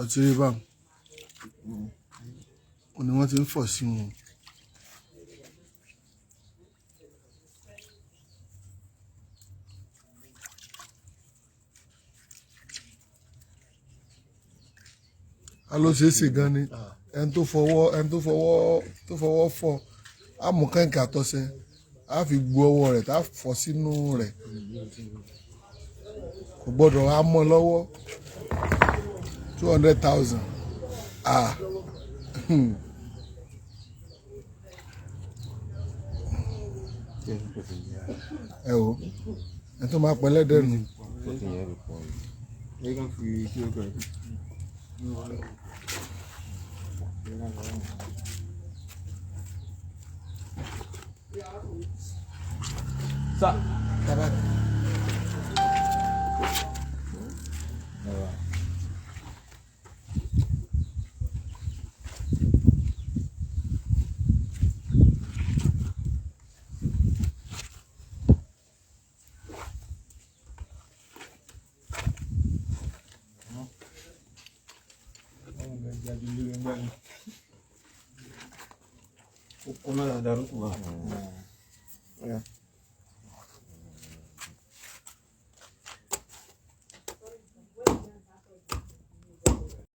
Asiri bá wọn ni wọ́n ti ń fọ̀ sí wọn. A ló ṣe é ṣe gan ni ẹni tó fọwọ́ fọ̀ á mú kẹ̀kẹ́ àtọ̀sẹ̀ á fi gbó ọwọ́ rẹ̀ tá a fọ̀ sínú rẹ̀ kò gbọ́dọ̀ á mọ́ lọ́wọ́ 200,000 ẹ o ẹ tó máa pẹ́ lẹ́dẹ̀ nù. Sa. Kau nak darut tu lah.